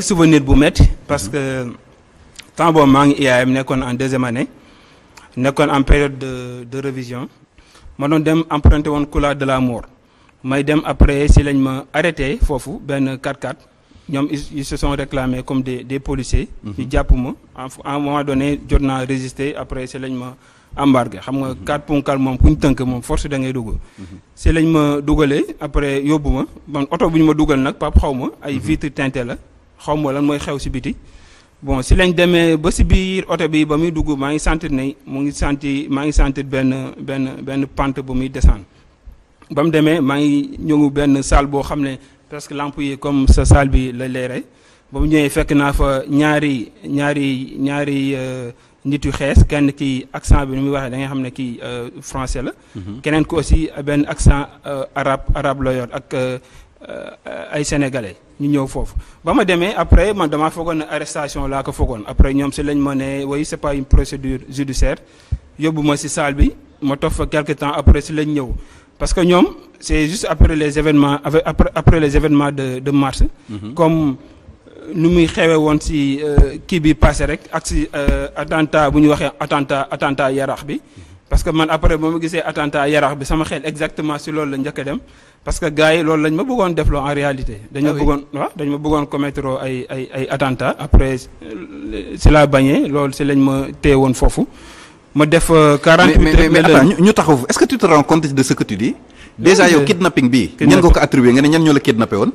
souvenir bu métti parce que temps boobu maa ngi IAM nekkoon en deuxième année nekkoon en période de révision ma doon dem emprunté woon couloir de la mort may dem après si lañ ma arrêté foofu benn 4x4 ñoom ils se sont réclamés comme des policiers. ñu jàpp ma à un moment donné jot naa résister après si lañ ma embarqué xam nga 4 punkal moom ku ñu tënk moom force da ngay dugg. si lañ ma dugalee après yóbbu ma man oto bu ñu ma dugal nag pap xaw ma ay vitre teintée la. xaw ma lan mooy xew si biti bon si lañ demee ba si biir oto bi ba muy dugg maa ngi sentir ne maa ngi sentir benn pente bu muy descendre ba mu demee maa ngi ñëw benn salle boo xam ne presque lampe yi comme sa salle bi la leere ba mu ñëwee fekk naa fa ñaari nit yu xees kenn ki accent bi ni muy waxee da nga xam ne kii français la. keneen ko aussi benn accent arabe la yor ak ay sénégalais. ñu ñëw foofu ba ma demee après man damaa foogoon ne arrestation laa ko foogoon après ñoom si lañ ma ne oui c'est pas une procédure judiciaire yóbbu ma si salle bi ma toog fa quelque temps après si lañ ñëw parce que ñoom c'est juste après les événements après les événements de mars. Comme nu muy xewee woon si kii bi passé rek ak si attentat bu ñu waxee attentat Yarax bi parce que man après ba ma gisee attentat Yarax bi sama xel exactement si loolu la njëkk a dem. parce que gars yi loolu lañ ma bëggoon defloo en réalité. dañ ma bëggoon commettre ay attentats après si la bañee loolu si lañ ma téye woon foofu ma def 48 mais attends ñu taxaw est-ce que tu te rends compte de ce que tu dis. déjà yow kidnapping bii. ñan nga ko attribué nga ne ñan ñoo la kidnappé woon.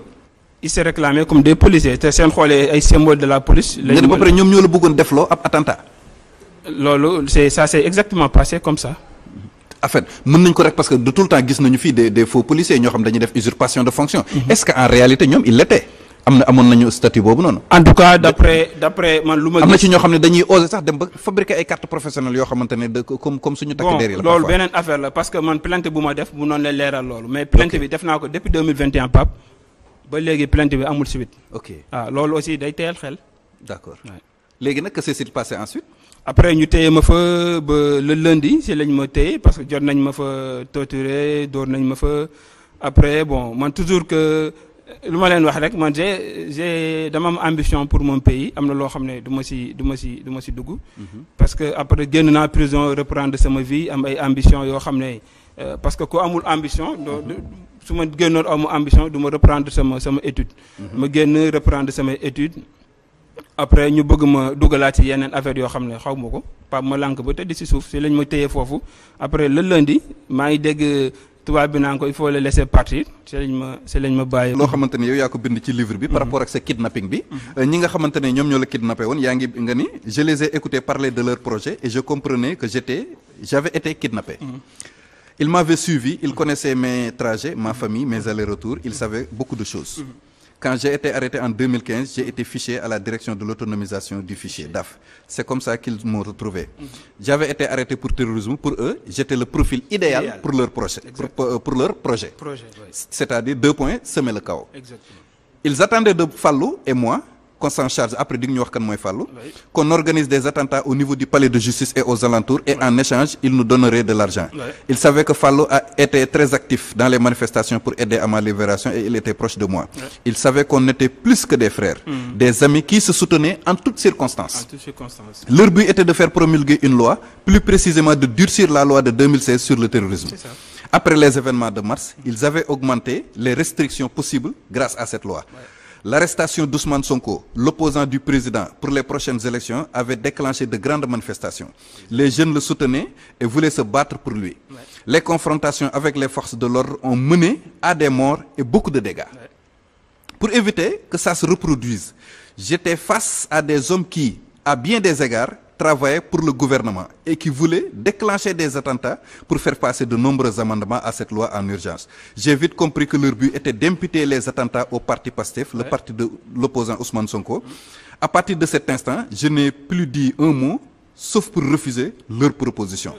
ils se réclamaient comme des policiers te seen xoolee ay symbole de la police. nga ne ba pare ñoom ñoo la bëggoon defloo ab attentat. loolu c'est exactement passé comme ça. en fait mën nañ ko rek parce que de tout le temps gis nañu fii des faux policiers ñoo xam dañuy def usurpation de fonction. est-ce que en réalité ñoom il l'était amoon nañu statut boobu noonu. en tout cas d'après man lu ma. am na ci ñoo xam ne dañuy oser sax dem ba fabriquer ay cartes professionnelles yoo xamante ne comme suñu takk der yi la. loolu beneen affaire la parce que man plainte bu ma def bu noonu la leeral loolu. mais plainte bi def naa ko depuis 2021 Pape ba léegi plainte bi amul suite. ok loolu aussi day teel xel. d'accord léegi nag que s'est-il passé ensuite. après ñu téye ma fa ba le lundi si lañ ma téye parce que jot nañ ma fa torturer door nañ ma fa après bon man toujours que lu ma leen wax rek man dama am ambition pour mon pays am na loo xam ne du ma si dugg. parce que après génn naa prison reprendre sama vie am ay ambition yoo xam ne parce que ku amul ambition su ma génnoon amul ambition du ma reprendre sama étude. ma génn reprendre sama étude. après ñu bëgg ma dugalaat ci yeneen affaire yoo xam ne xaw ma ko Pape ma lànk ba tëdd ci suuf si lañ ma téye foofu après le lundi maa ngi dégg tubaab bi naan ko il faut le laisser partir si lañ ma bàyyi. loo xamante ne yow yaa ko bind ci livre bi. par rapport ak sa kidnapping bi. ñi nga xamante ne ñoom ñoo la kidnappé woon yaa ngi nga ni je les ai écoutés parler de leur projet et je comprenais que j'avais été kidnappé. Ils m'avaient suivi, ils connaissaient mes trajets, ma famille, mes allers-retours, ils savaient beaucoup de choses. Quand j'ai été arrêté en 2015, j'ai été fiché à la direction de l'autonomisation du fichier, DAF. C'est comme ça qu'ils m'ont retrouvé. J'avais été arrêté pour terrorisme. Pour eux, j'étais le profil idéal pour leur projet. Pour leur projet. C'est-à-dire, 2 points, semer le chaos. Exactement. Ils attendaient de Fallou et moi qu'on s'en charge après qu'on organise des attentats au niveau du palais de justice et aux alentours et en échange, ils nous donneraient de l'argent. Ils savaient que Fallou a été très actif dans les manifestations pour aider à ma libération et il était proche de moi. Ils savaient qu'on était plus que des frères, des amis qui se soutenaient en toutes circonstances. Leur but était de faire promulguer une loi, plus précisément de durcir la loi de 2016 sur le terrorisme. Après les événements de mars, ils avaient augmenté les restrictions possibles grâce à cette loi. L'arrestation d'Ousmane Sonko, l'opposant du président pour les prochaines élections, avait déclenché de grandes manifestations. Les jeunes le soutenaient et voulaient se battre pour lui. Les confrontations avec les forces de l'ordre ont mené à des morts et beaucoup de dégâts. Pour éviter que ça se reproduise, j'étais face à des hommes qui, à bien des égards, travaillaient pour le gouvernement et qui voulaient déclencher des attentats pour faire passer de nombreux amendements à cette loi en urgence. J'ai vite compris que leur but était d'imputer les attentats au parti PASTEF, le parti de l'opposant Ousmane Sonko. À partir de cet instant, je n'ai plus dit un mot, sauf pour refuser leur proposition.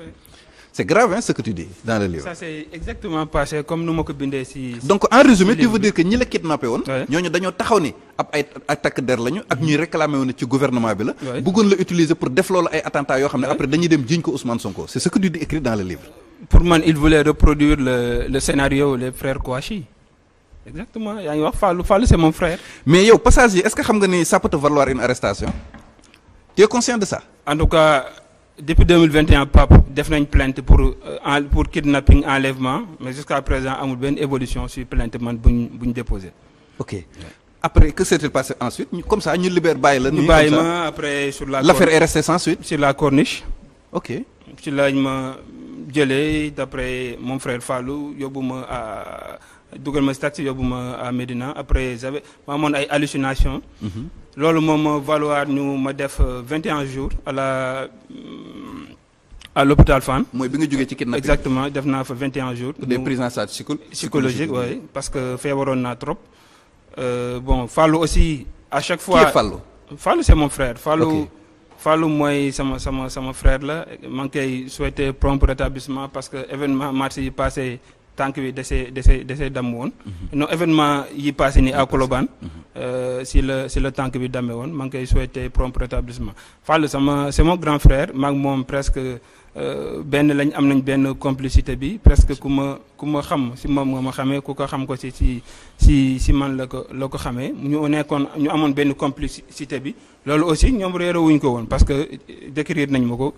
C'est grave, hein, ce que tu dis dans le livre. Ça c'est exactement passé comme nous m'avons bindé si. Donc en résumé, tu veux dire que ñi la kidnappé woon. ñooñu dañoo taxaw ni ab ay takk der lañu ak ñuy réclamé woon ci gouvernement bi la. bëggoon la utiliser pour def loolu ay attentats yoo xam ne après dañuy dem jiñ ko Ousmane Sonko. C'est ce que tu dis écrit dans le livre. Pour moi, il voulait reproduire le scénario les frères Kouachi. exactement yaa ngi wax Fallou c'est mon frère. mais yow passager est-ce que xam nga ni ça peut te valoir une arrestation tu es conscient de ça. en tout cas depuis 2021 Pape def nañ plainte pour kidnapping enlèvement mais jusqu'à présent amul benn évolution sur plainte man buñ déposé. ok après que s'est-il passé ensuite comme ça ñu libère bàyyi la. ñu bàyyi ma après sur la. l'affaire est restée sans suite. sur la corniche. ok ci lañ ma jëlee d'après mon frère Fallou yóbbu ma à dugal ma taxi yóbbu ma à Médina après ma amoon ay hallucinations. loolu moom ma valoir ñu ma def 21 jours à l'hôpital Fann. mooy bi nga jógee ci kidnapping. exactement def naa fa 21 jours. des prises en charge psychologique oui parce que feebaroon naa trop. bon Fallou aussi à chaque fois. qui est Fallou. Fallou c'est mon frère. Fallou ok Fallou mooy sama frère la maa ngi koy souhaiter prompt rétablissement parce que événement mars yi passé tànk bi desee damm woon. non événement yi passé ni à Colobane. si la tànk bi dammee woon maa ngi koy souhaiter prompt rétablissement. Fallou c'est mon grand frère maa ngi moom presque am nañ benn complicité bi presque ku ma xam si moom nga ma xamee ku ko xam ko si man la ko xamee ñu amoon benn complicité bi loolu aussi ñoom réerewuñ ko woon parce que décrire nañ ma ko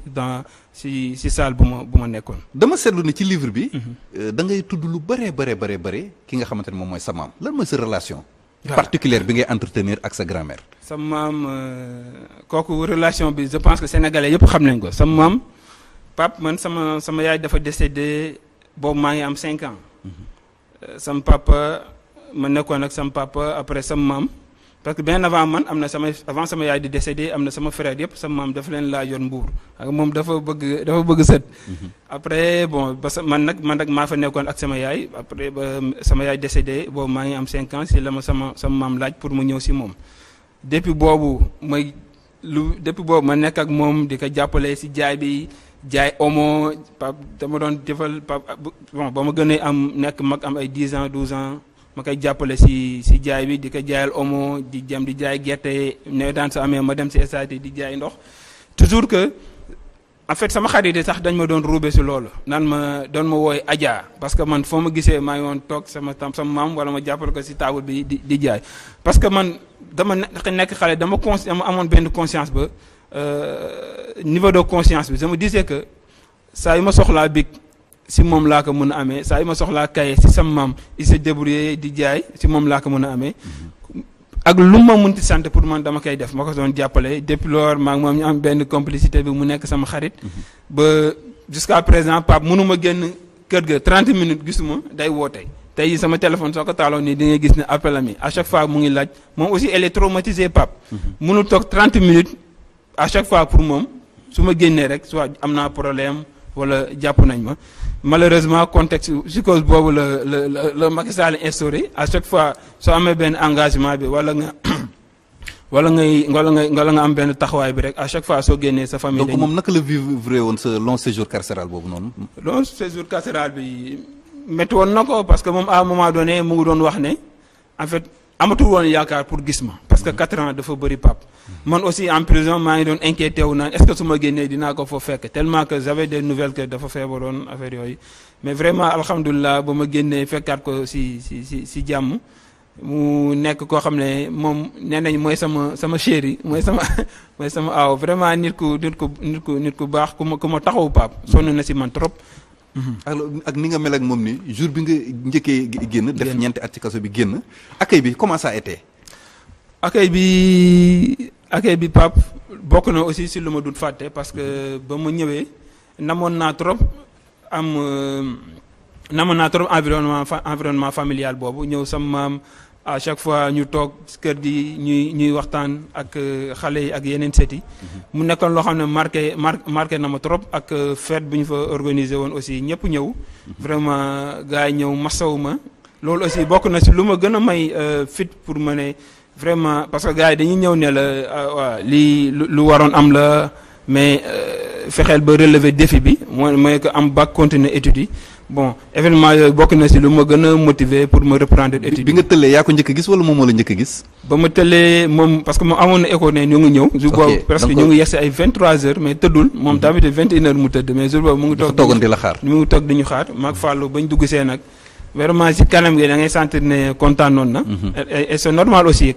si salle bu ma nekkoon. dama seetlu ni ci livre bi. da ngay tudd lu bëree ki nga xamante ne moom mooy sa maam lan mooy sa relation. particulière bi ngay entretenir ak sa grand-mère. sa maam kooku relation bi je pense que sénégalais yëpp xam nañ ko sa maam. Pape man sama yaay dafa décédé boobu maa ngi am 5 ans. sama papa ma nekkoon ak sama papa après sama maam parce que bien avant man avant sama yaay di décédé am na sama frère yëpp sama maam dafa leen laa yoon mbuur ak moom dafa bëgg sët. après bon man nag maa fa nekkoon ak sama yaay après ba sama yaay décédé boobu maa ngi am 5 ans si la ma sama maam laaj pour mu ñëw si moom. depuis boobu ma nekk ak moom di ko jàppale si jaay omo Pape dama doon defal Pape bon ba ma gënee nekk mag am ay 10 ans 12 ans ma koy jàppale si jaay bi di ko jaayal omo di jaay gerte nawetaan sa amee ma dem si stade di jaay ndox toujours que en fait sama xarit yi sax dañ ma doon ruube si loolu naan ma doon ma wooy Adja parce que man foo ma gisee maa ngi woon toog sama maam wala ma jàppale ko si table bi di jaay parce que man dama nekk xale dama amoon benn conscience ba niveau de conscience bi je me disais que saa yu ma soxlaa big si moom laa ko mën a amee saa yu ma soxlaa kaye si sama maam il s'est débrouillé di jaay si moom laa ko mën a amee ak lu ma munti sant pour man dama koy def ma ko doon jàppale depuis lors maa ngi moom ñu am benn complicité bi mu nekk sama xarit ba jusqu'à présent Pape mënuma génn kër ga 30 minutes gisuma day woote tey sama téléphone soo ko taaloon nii di ngay gis ne appel am yi à chaque fois mu ngi laaj moom aussi elle est traumatisée Pape mënul toog 30 minutes à chaque fois pour moom su ma génnee rek soit am naa problème wala jàpp nañ ma malheureusement contexte psychose boobu la Macky Sall instauré à chaque fois soo amee benn engagement bi wala nga am benn taxawaay bi rek à chaque fois soo génnee sa famille. donc moom naka la vivre woon sa long séjour carcéral boobu noonu. long séjour carcéral bi métti woon na ko parce que moom à un moment donné mu ngi doon wax ne en fait amatul woon yaakaar pour gis ma parce que 4 ans dafa bëri Pape. man aussi en prison maa ngi doon inquiété wu naan est-ce que su ma génnee dinaa ko fa fekk tellement que j'avais des nouvelles que dafa feebaroon affaire yooyu mais vraiment alhamdulilah ba ma génnee fekkaat ko si jàmm mu nekk koo xam ne moom nee nañ mooy sama chéri mooy sama aaw vraiment nit ku baax ku ma taxawu Pape sonn na si man trop. ak ni nga mel ak moom ni jour bi nga njëkkee génn. def ñeenti at ci kaso bi génn. accueil bi comment ça a été. accueil bi Pape bokk na aussi si lu ma dul fàtte parce que ba ma ñëwee namoon naa trop environnement familial boobu ñëw sama maam à chaque fois ñu toog kër gi ñuy waxtaan ak xale yi ak yeneen set yi mu nekkoon loo xam ne marqué na ma trop ak fête bu ñu fa organisé woon aussi ñëpp ñëw vraiment gars yi ñëw masawu ma loolu aussi bokk na si lu ma gën a may fit pour ma ne vraiment parce que gars yi dañuy ñëw ne la waaw lii lu waroon am la mais fexeel ba relever défi bi mooy que am bac continuer études yi bon événement yooyu bokk na si lu ma gën a motiver pour ma reprendre études bi nga tëllee yaa ko njëkk a gis wala moom moo la njëkk a gis. ba ma tëllee moom parce que moom amoon na écho ne ñu ngi ñëw. jour boobu presque ñu ngi yegsi ay 23h mais tëddul moom tamit 21h mu tëdd mais jour boobu mu ngi toog toogoon di la xaar. mu ngi toog di ñu xaar maag Fallou bañ dugg see nag vraiment si kanam gi da ngay sentir ne kontaan noonu na. Et c'est normal aussi.